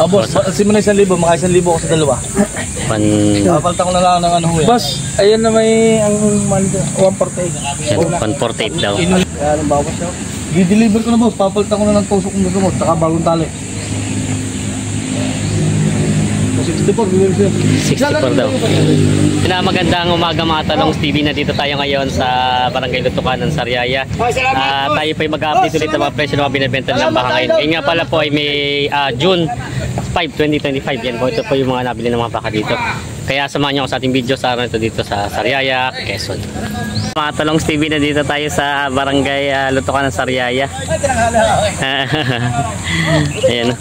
boss, simula 1,000, maka 1,000 ako sa dalawa. Papalta ko na lang ng ano yan. Boss, ayun na may ang 148. 148 daw. Kaya anong bawas siya? Di-deliver ko na boss, papalta ko na ng tusok ng gamot, saka bagong tali. 64 daw. Magandang umaga mga talong TV, na dito tayo ngayon sa Barangay Lutukanan, Sariaya. Tayo po ay mag-update ulit ng mga presyo ng mga binibenta ng baka ngayon. Ngayon nga pala po ay may June 5, 2025 yan po. Ito po yung mga nabili ng mga baka dito. Kaya samahan niyo ako sa ating video sa araw nito dito sa Sariaya, Quezon. Mga talong TV, na dito tayo sa Barangay Lutukanan, Sariaya. Ayan.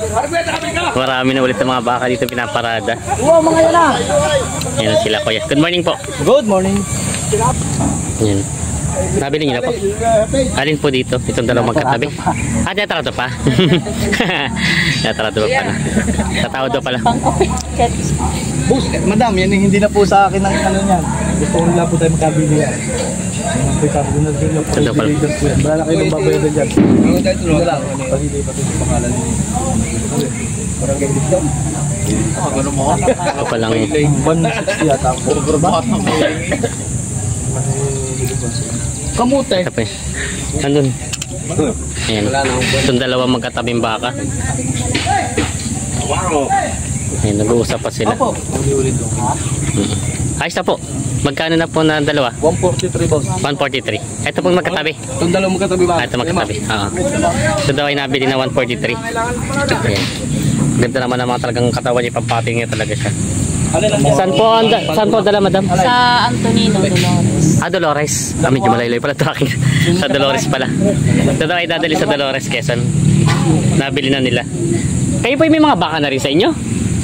Marami na ulit ng mga baka dito pinaparada. Ayan sila kuya. Good morning po. Good morning. Ayan. Nabili niyo na po. Alin po dito? Itong dalawang magkatabi. Natarado pa. Natarado pa pala. Tatawad pa pala. Boss, madam, yan hindi na po sa akin ang ano niyan. Gusto ko nila po tayo magkabili yan. Ito pala. Wala kayo ng babayaran dyan. Ito lang. Pahili pa ito sa pangalan niyo. Parang ganyan dito. Gano'n mo. Palang 160 yata ang burger ba? Kamute. ito pa eh. Andun. Ayan. Itong dalawang magkatabing baka. Ayan, nag-uusap pa sila. Ayos na po. Magkano na po na dalawa? 143 boss. 143. Ito pong magkatabi. Itong dalawang magkatabi ba? Ito magkatabi. Ito daw ay nabili na 143. Ayan. Ganda naman ang mga talagang katawan niya, pampating niya talaga siya. Saan po dala madam? Sa Antonino, Dolores. Dolores. Medyo malaylay pala ito akin. Sa Dolores pala. Ito daw ay dadali sa Dolores, Quezon. Nabili na nila. Kayo po may mga baka na rin sa inyo?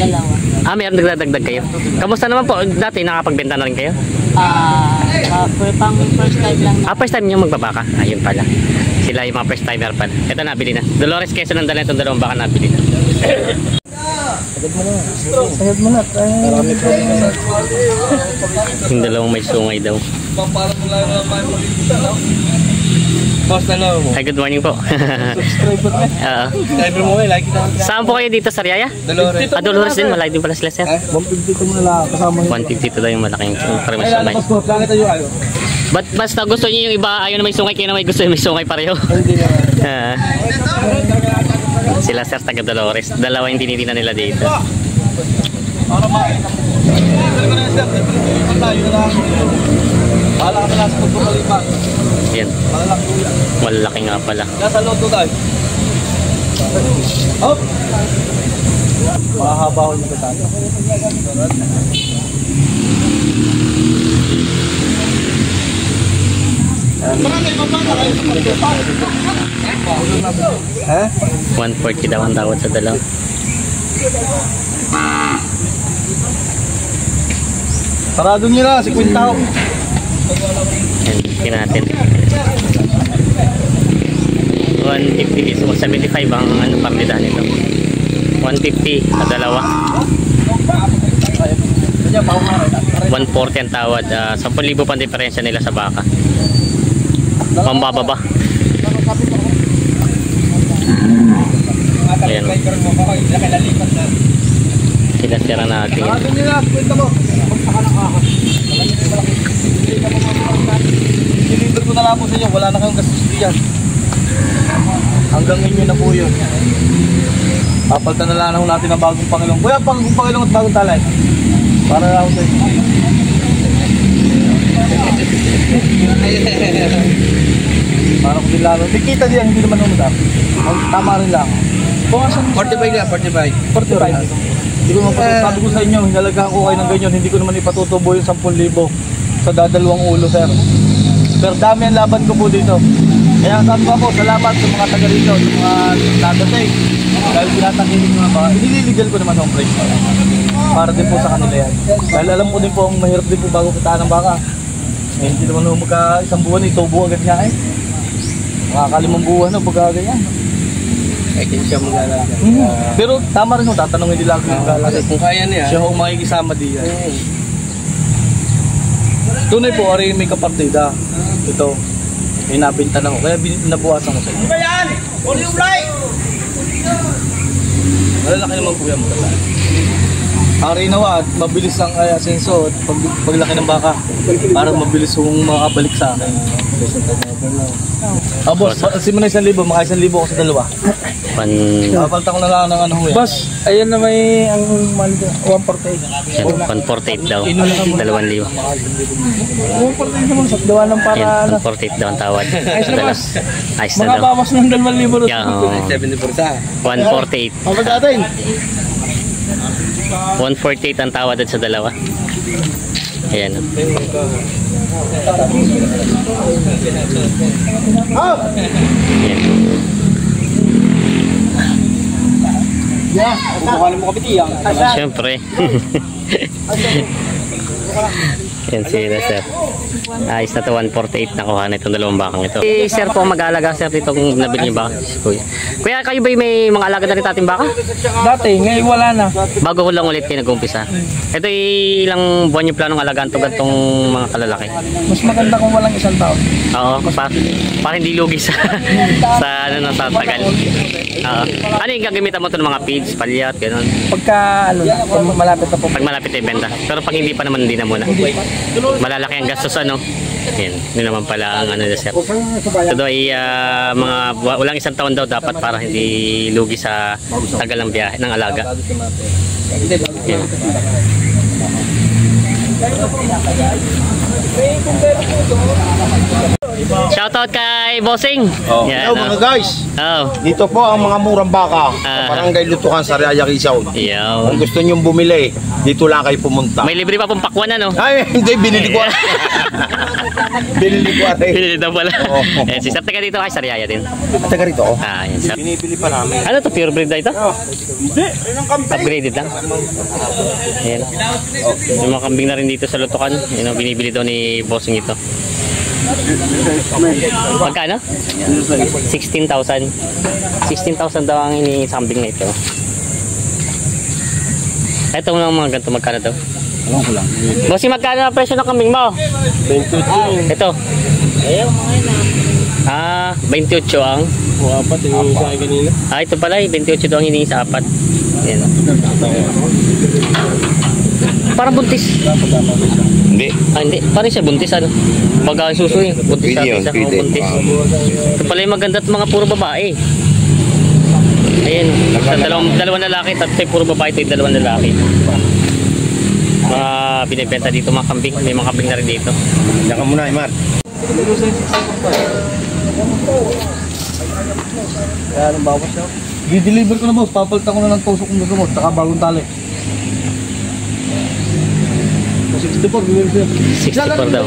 Dalawa. Meron nagdadagdag kayo. Kamusta naman po? Dati nakapagbenta na rin kayo? First time lang. First time nyo magbabaka? Ayun pala. Sila yung mga first timer pala. Ito nabili na. Dolores, Quezon ang dala itong dalawang baka nabili na. Sagad mo na. Marami pa rin na. Yung dalawang may sungay daw. Boss, dalawa mo. Hi, good morning po. Subscriber na. Subscriber mo eh. Like kita. Saan po kayo dito sa Sariaya? Dolores. Dolores din. Malaki din pala sila, sir. 150 ito muna lang. Kasama yun. 152 daw yung malaking premise Ay, sungay. boss, bakit tayo ayaw? But basta gusto niyo yung iba ayaw na may sungay, kayo na may gusto yung may sungay pareho. Hindi naman. Sila sir taga Dolores. Dalawa yung tinitingnan nila dito. Para makita mo. Bahala ka na lang sa pagpapalipan. Yan. Malalaki nga pala. Nasa loto tayo. Hop! Mahaba ko yung tayo. Eh? 140 daw ang tawad sa dalaw. Sarado nyo na, si Quintao. Yan, tingnan natin. 150 is 75 ang ano pamilihan nito. 150 sa dalawa. 140 ang tawad. 10,000 pang diferensya nila sa baka. Pambababa. Ayan. Sinasira natin. Sarado nyo na, kwenta mo. Deliver ko na lang po sa inyo, wala na kayong gastos diyan. Hanggang inyo na po yun. Papaltan na lang natin ang bagong Pangilong. Kuya, bagong Pangilong at bagong talay. Para na ako sa inyo. Para ko din lalo. Dikita diyan, hindi naman umudap. Tama rin lang. 45 na, 45. 45. Hindi ko sabi ko sa inyo, hinalagahan ko kayo ng ganyan. Hindi ko naman ipatutubo yung 10,000 sa dadalawang ulo, sir. Pero dami ang laban ko po dito. Kaya sabi ko po, salamat sa mga taga rito, sa mga natatay. Dahil pinatakilig mga baka, inililigal ko naman ang price. Para din po sa kanila yan. Dahil alam ko din po, ang mahirap din po bago kitaan ng baka. Hindi naman magka isang buwan, itubo agad niya eh. Makakalimang buwan na, pagka ganyan. Ay, siya mag-alaga. Pero tama rin mo, tatanungin nila ako mag-alaga. Kung kaya niya, siya ang makikisama diyan. Tunay po, ari may kapartida. Ito, may nabinta na ko. Kaya nabuwasan ko sa inyo. Ano ba yan? All you right! Malalaki naman po yan mga. Ang rinawa, mabilis ang asenso at paglaki ng baka. Para mabilis yung makabalik sa akin. Boss, simula 1,000, maka 1,000 ako sa dalawa. Kapalta ko na lang ng ano ho yan. Boss, ayun na may ang 148. 148 daw. 2,000. 148 naman sa gawa ng para Yan, ano. 148 daw ang tawad. Ayos na boss. Ayos na Mga daw. bawas ng 2,000 rin. Yan, oo. 148. Kapag natin. 148 ang tawad sa dalawa. Ayan. Ayan. Kukuhanin mo kapitiyang. Siyempre. Yan sila sir. Ayos na to, 148 nakuha na itong dalawang bakang ito. Si sir po mag-aalaga sir dito kung nabili niyo ba? Kuya. Kuya, kayo ba may mga alaga na rin ating baka? Dati, ngayon wala na. Bago ko lang ulit kayo nag-umpisa. Ito ilang buwan yung planong alagaan to gantong mga kalalaki? Mas maganda kung walang isang taon. Oo, para hindi lugi sa sa tagal. Ano yung gagamitan mo to ng mga feeds, palyat, gano'n? Pagka ano, pag malapit na po. Pag malapit na ibenta. Pero pag hindi pa naman, hindi na muna. Malalaki ang gastos ano. Yan, yun naman pala ang ano na sir. Ito daw ay mga walang isang taon daw dapat para hindi lugi sa tagal ng biyahe ng alaga. Yan. Shoutout kay Bossing. Yan, Hello mga guys, Oh. dito po ang mga murang baka Ah. sa Barangay Lutukan, Sariaya, Quezon. Kung Yo. gusto nyong bumili, dito lang kayo pumunta. May libre pa pong pakwan ano? Ay, hindi, binili ko. Binili ko ate. Pinili daw pala. Oo. Eh, si Sir, taga dito kay Sariaya din. Taga rito. Yan, Sir. Binibili pa namin. Ano to, pure breed na ito? Hindi, ayun ang Upgraded lang. Ayan. Yung mga kambing na rin dito sa Lutukan. Yun ang binibili daw ni Bossing ito. Magkano? 16,000. 16,000 daw ang ini-sambing na ito. Ito mga ganito, magkano daw? Alam ko lang. Bossing, magkano ang presyo ng kambing mo? 28. Ito. 28 ang. Apat yung isa ay kanina. Ito pala, 28 daw ang hinihingi sa apat. Ayan. Parang buntis. Hindi. Hindi. Parang siya buntis. Ano? Baga susuy. Buntis Pwede yun, sa pwede. buntis. Ito pala yung maganda at mga puro babae. Ayan. Sa dalawang lalaki. Tatlo puro babae. Ito yung dalawang lalaki. Mga binibenta dito mga kambing. May mga kambing na rin dito. Diyan ka muna, Imar. Kaya anong bawas siya? Di-deliver ko na boss, papalitan ko na ng tusok kung gusto mo, saka bagong tali. 64, bigyan siya. 64 daw.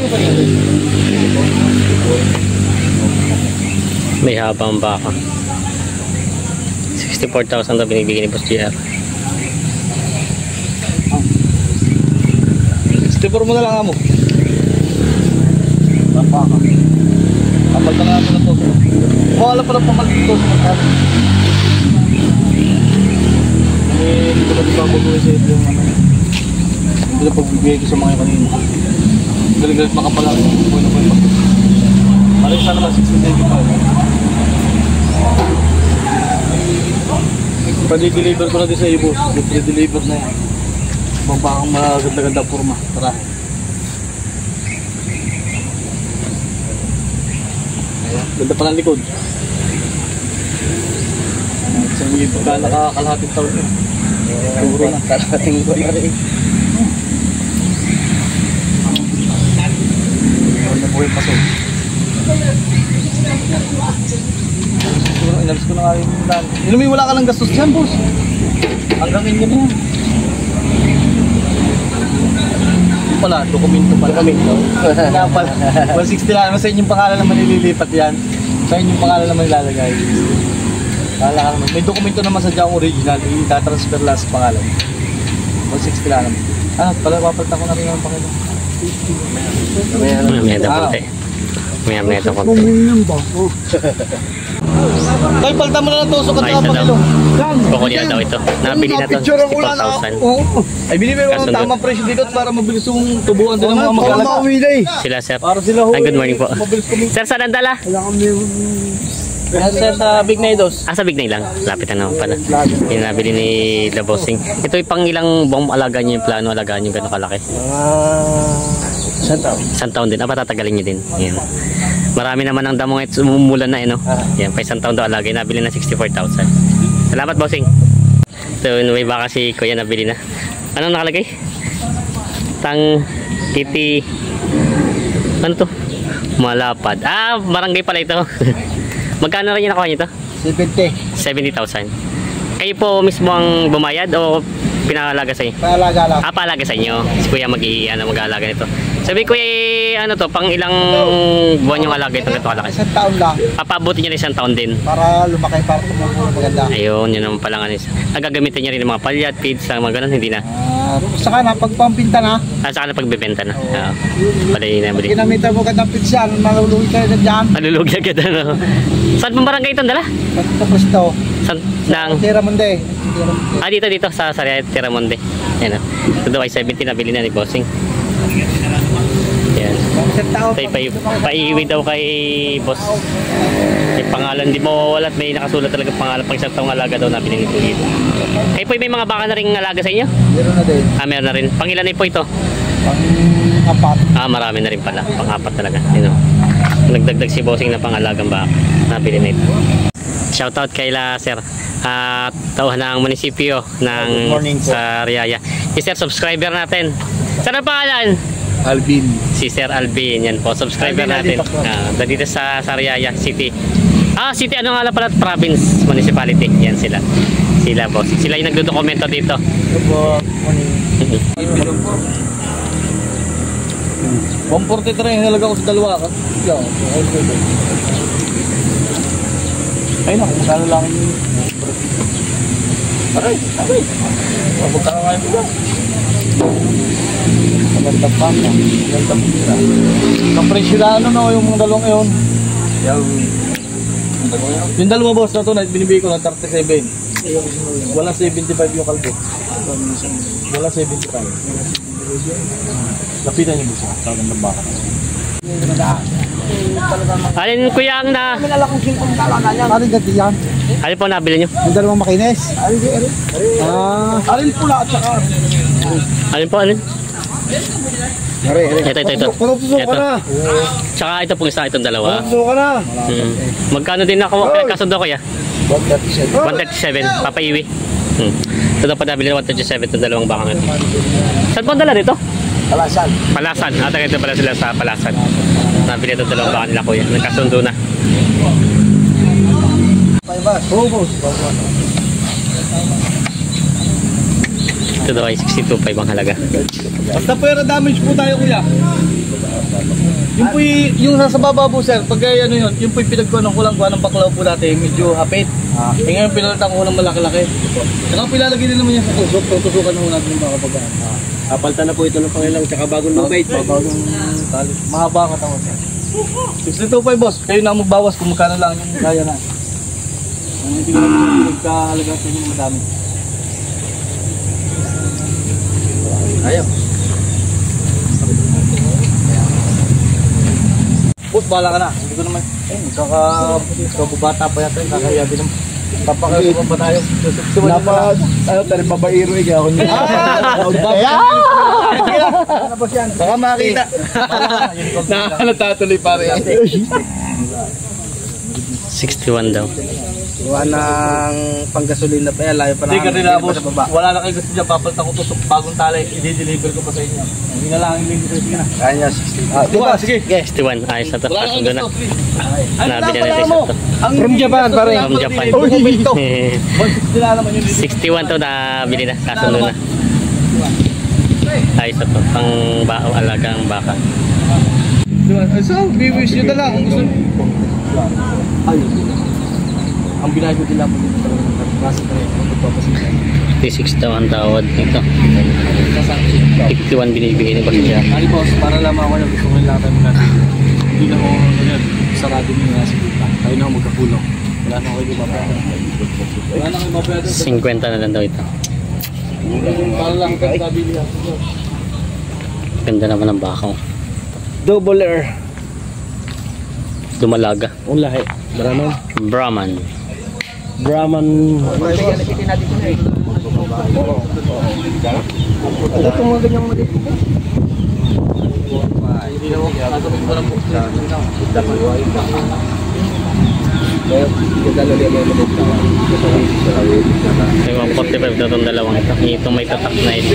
May habang baka. 64,000 daw binibigyan ni Boss JR. 64 mo na lang amo. Baka. Papalitan na natin ng tusok. Wala pa lang papalitan ng tusok. Hindi ko na di ba bubuhay sa ito yung ano. Hindi na pagbibigay ko sa mga kanina. Galit-galit makapalang. Buhay na buhay pa. Maling sana naman 67 pa. Padi-deliver ko na din sa iyo boss. Deliver na yan. Mabakang maganda-ganda forma. Tara. Ayan. Ganda pa ng likod. Sa mga pagka nakakalahating taon yun. Puro na. Kalahating ko na rin. Ano po yung paso? Inalis ko na nga yung daan. Ilumi, wala ka lang gastos dyan, boss. Hanggang inyo na yan. Yung pala, dokumento pala. Dokumento? Kaya pala, 160 lang. Sa inyong pangalan naman nililipat yan. Sa inyong pangalan naman ilalagay. May dokumento naman sa Jao original. I-transfer lang sa pangalan. 160 lang naman. Pala, papalitan ko na rin ang pangalan. May daw konti. May daw konti. Tay, palitan mo na ng tusok at Ayos na daw. pangilong. Bako niya daw ito. Nabili na ito. 64,000. Ay, binibigay ko ng Kasunod. tamang presyo dito at para mabilis yung tubuan din ng mga mag-alaga. Sila sir. Para sila ho. Ay, good morning po. Mabilis kami. Sir, saan ang dala? Yan sir sa Big Naidos. Sa Bignay lang. Lapit na naman pala. Yung nabili ni The Bossing. Ito yung pang ilang buwang alaga niyo yung plano, alagaan niyo gano'ng kalaki? Isang taon. Isang taon din. Patatagalin niyo din. Yan. Marami naman ang damo ngayon. Umulan na eh, no? Yan, pa isang taon daw alaga. Nabili na 64,000. Salamat, Bossing. So, may baka si Kuya nabili na. Anong nakalagay? Titi. Ano to? Malapad. Barangay pala ito. Magkano rin yung nakuha nyo ito? 70. 70,000. Kayo po mismo ang bumayad o pinakalaga sa inyo? Paalaga lang. Paalaga sa inyo. Si Kuya mag-aalaga nito. Sabi ko ano to, pang ilang buwan yung alaga itong kalaki? Isang taon lang. Papabuti niya na isang taon din. Para lumaki, para tumubo maganda. Ayun, yun naman pala nga. Gagamitin niya rin ng mga palyat, feeds, mga ganun, hindi na. Saka na, pagpampinta na. Saka na pagbebenta na. Palayin na bali. Ginamita mo ka ng pinsyan, maluluhi ka na dyan. Malulugi agad ano. Saan pong barangay itong dala? Sa Cristo. Saan? Nang... Tiramonde. Dito sa Sariaya Tiramonde. Yan o. Ito daw ay 70 na bili na ni Bossing. Yan. Isang taon. Ito ay paiiwi daw kay Boss. May pangalan, di mo wala. May nakasulat talaga pangalan. Pag isang taong alaga daw na binili dito. Kayo po may mga baka na rin alaga sa inyo? Meron na din. Meron na rin. Pangilan po ito? Pang-apat. Marami na rin pala. Pang-apat talaga. You know. Nagdagdag si Bossing na pangalagang baka. Nabili na ito. Shoutout kay Sir. Tauhan ng munisipyo ng Sariaya. Si Sir, subscriber natin. Saan ang pangalan? Alvin. Si Sir Alvin. Yan po, subscriber natin. Dito sa Sariaya City. City, ano nga pala? Province, municipality. Yan sila. Sila po. Sila yung nagdodokumento dito. Ito po, morning. 143 yung nalaga ko sa dalawa. Ay na, kung saan lang yung... Aray! Pagka nga yung bigas. Magandang pa. Magandang pira. Kapresyo na yung mga dalawang yun. Yung dalawa boss na ito na binibigay ko ng 37. Wala 75 yung kalbo. Wala 75. Lapitan niyo boss. Talagang ng baka. Alin kuya ang na... Alin ganti yan? Alin po nabili nyo? Yung dalawang makines. Alin pula at saka. Alin po, alin? Ito. Panupuso ka na. Tsaka ito pong isa, itong dalawa. Panupuso ka na. Magkano din ako kasundo kuya? 137. Papaiwi. Ito daw pa nabili ng 137 itong dalawang baka. Saan po ang dala dito? Palasan. Taga ito pala sila sa Palasan. Nabili itong dalawang baka nila kuya. Nagkasundo na. Ito daw ay 62.5 ang halaga. Basta pera damage po tayo kuya. Yung po yung nasa baba po sir, pag ano yun, yung po yung pinagkuhan ko lang kuha ng baklaw po dati, medyo hapit. Ngayon pinalitan ko ng malaki-laki. Saka pilalagay din naman yan sa tusok, tutusukan na natin yung baka pagkaan. Apalta na po ito ng pangilang tsaka bagong lubait. Bagong tali. Mahaba ka tama sir. 62.5 boss, kayo na magbawas kung magkano lang yung kaya na. Hindi ko lang nagkalaga sa inyo madami. Ayaw. Boss, bahala ka na. Hindi ko naman. Magkakabubata pa yata. Kakayabi naman. Papakasukan pa tayo. Dapat, tayo babairo ikaw. Baka makita. Nakakatatuloy pare. 61 daw. Gawa ng panggasolina pa yan, layo pa Hindi ka nila boss. sa baba. Wala na kayo gusto dyan. Papalitan ko tusok. Bagong tali. I-deliver ko pa sa inyo. Hindi na lang. Sige na. Kaya niya, Diba? Sige. 61. Ayos na to. Wala na kayo Kasundo na. gusto. Nabili na rin to. From Japan, pare. From Japan. 160 na naman yun. 61 to nabili na. Kasundo na. Ayos na to. Pang alagang baka. So, be-wish nyo na lang kung gusto. Ayun. Ang binayad ko nila po dito. Kasi tayo, magpapasita. 56 daw ang tawad dito. 51 binibigay ni Boss Jack. Ay boss, para lamang ako na gusto ko lang tayo natin. Hindi na ako sarado nyo nga sa kita. Tayo na ako magkakulong. Wala na kayo mapayado. Wala na kayo mapayado. 50 na lang daw ito. Para lang kayo kabili ako. Ganda naman ang bakaw. Double R. Dumalaga. Ang lahi. Brahman. Brahman. Ito mga ganyang maliit. May 145 na itong dalawang ito. Itong may tatak na ito.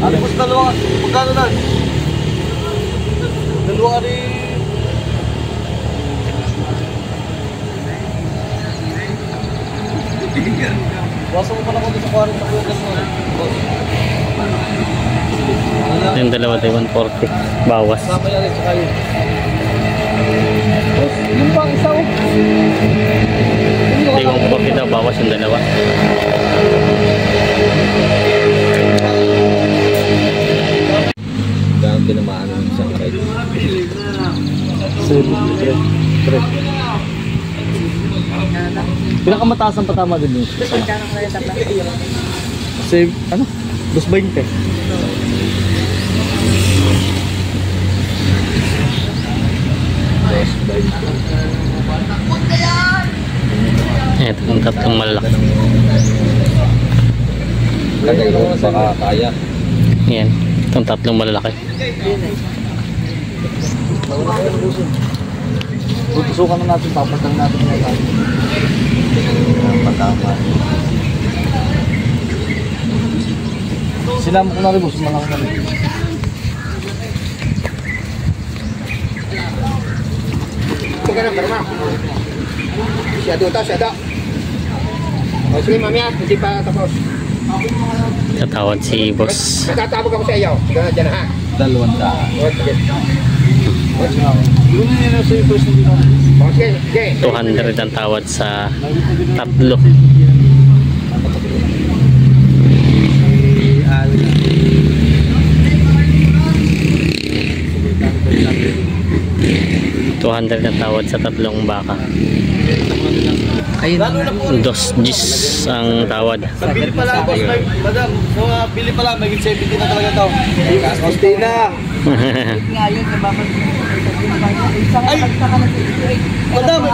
Ano po sa dalawa? Magkano na? Dalawa rin. Wasan mo pala ko doon sa 40 na bukas mo. Yung dalawa tayo 140. Bawas. Sama yan rin sa kayo. Yung pang isa oh. Hindi 140 daw. Bawas yung dalawa. Gano'n tinamaan ng isang ride. 7, 3. Pinakamataas ang patama din yun. Save, ano? 220. Ito yung tatlong malalaki. Kaya ito baka kaya. Yan. Itong tatlong malalaki. Tutusukan na natin, papatang natin yung natin. Patama. Sinama ko na rin, boss. Malaki na rin. Ito ka na, karma. Siyado ito, siyado. O sige, mamaya, hindi pa tapos. Tatawad si boss. Nagtatawag ako sa iyo. Dyan na ha. 200. O, sige. Yun yun yung sa'yo, first hindi na. O, sige, sige. 200 ang tawad sa tatlo. $200 ang tawad sa tatlong baka. Lalo na po. 2 G's ang tawad. Sa bili pala, boss. Madam, sa bili pala, may 70 na talaga ito. Kosti na. Ay! Madam,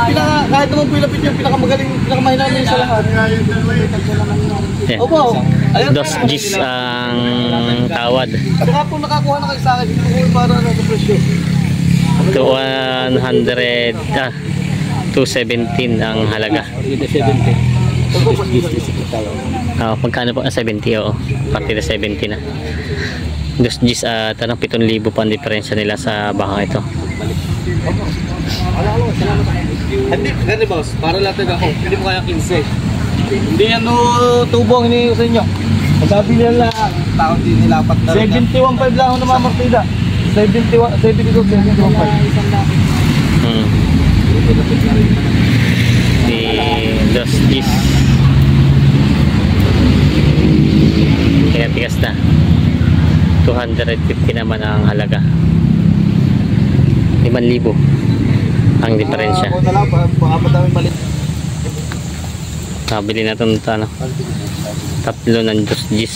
kahit naman pilapit yung pinakamagaling, pinakamahina niyo sa lahat. Yeah. Opo. 2 G's ang tawad. Saka po nakakuha na kayo sa akin, hindi ko para na sa presyo. 217 ang halaga. Pagkano po? 70 oo. Partida 70 na. 2 G's tanong 7,000 pa ang diferensya nila sa baka ito. Hindi, gani boss, para latag ako, hindi mo kaya 15. Hindi yan no, tubo ang hinihingi ko sa inyo. Sabi nila, tao din nilapat na rin. 71.5 lang ako namamartida. 72, 71.5. Si 2 G's. Tigas na. 250 naman ang halaga. 5,000 ang diferensya. Ako na lang, pakapat namin balik. Kabili na itong tatlo ng 2 G's.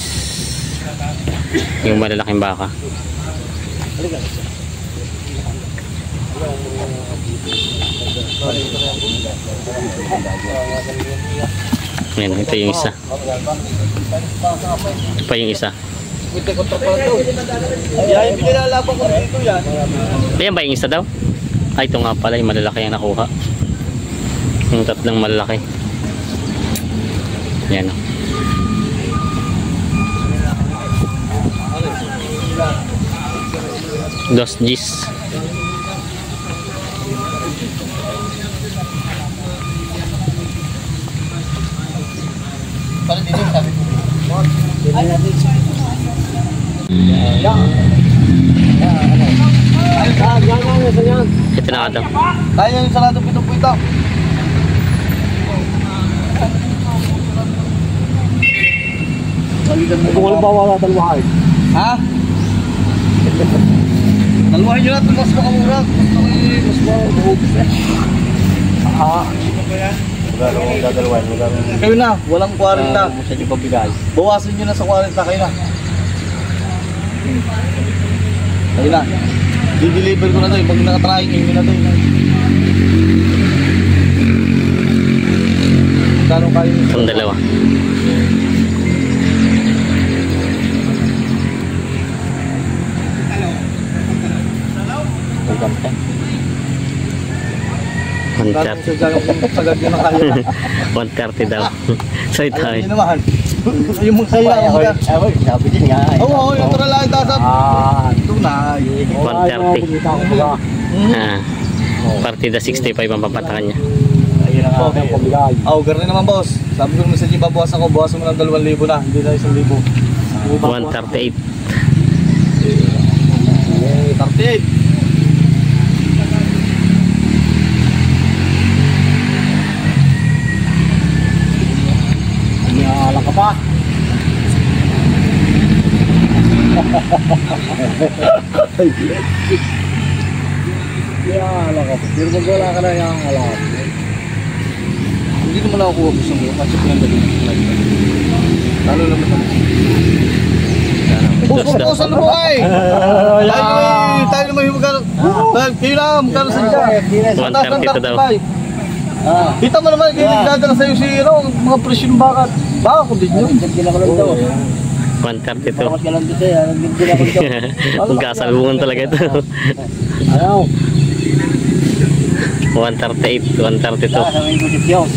Yung malalaking baka. Ayan, ito yung isa. Ito pa yung isa. Yan, hindi nilalaban ko dito yan. Ayan ba yung isa daw? Ay, ito nga pala yung malalaki ang nakuha. Yung tatlong malalaki. Yan o. Dos G's. Parang dito sabi ko. Ito na nga daw. Kaya yung sarado pitong po ito. Kung ano ba wala dalwahan? Ha? Dalwahin nyo na ito, mas makamura. Mas mahubis eh. Kayo na, walang 40. Sa niyo pabigay. Bawasan nyo na sa 40 kayo na. Ayun na. Di-deliver ko na to. Pag naka-trying, yun na to. Kano kayo? Itong dalawa. Sagad yun na kaya. 130 daw. So ito ay. Ayun naman. Yung mga kaya. Sabi din nga. Oo, yung tara lang tasap. Ito na. 130. Partida 65 ang papatakan niya. Ayun ang aking pamigay. Auger na naman boss. Sabi ko naman sa inyo, babawasan ko. Bawasan mo ng 2,000 na. Hindi na 1,000. 138. 38. Ala ka pa. Ala ka pa. Pero pag wala ka na yung alam. Hindi naman ako kuha gusto mo. Kasi pinandali. Lalo naman naman. Boss, ano mo ay? Tayo naman yung magkano. Kayo lang, magkano sa inyo? 132 daw. Kita mo naman, kayo nagdadala sa'yo si mga presyo ng baka. Baka ko din yun. Nagdala ko lang daw. 132. Mas galang dito eh. Nagdala ko daw. Magkasalubungan talaga ito. Ano? 138, 132. Sabihin ko si Diyos.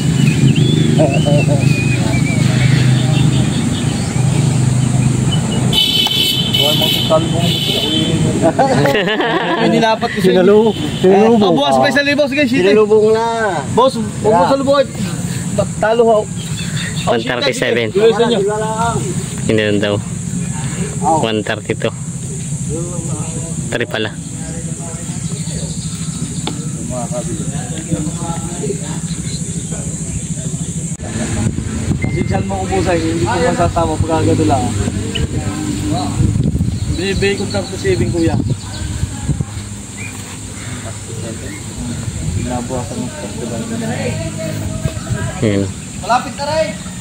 Hindi dapat ko sa'yo. Sinalubong. Bukas pa 1,000. Sige, shit. Sinalubong na. Boss, huwag mo salubong. Talo ho. 137. Tuloy sa inyo. Hindi na daw. 132. 3 pala. Sinsan mo ubusay, hindi ko masasama pagkagado lang. Binibigay ko kang saving kuya. Nabuhasan mo sa Yun. Malapit na rin!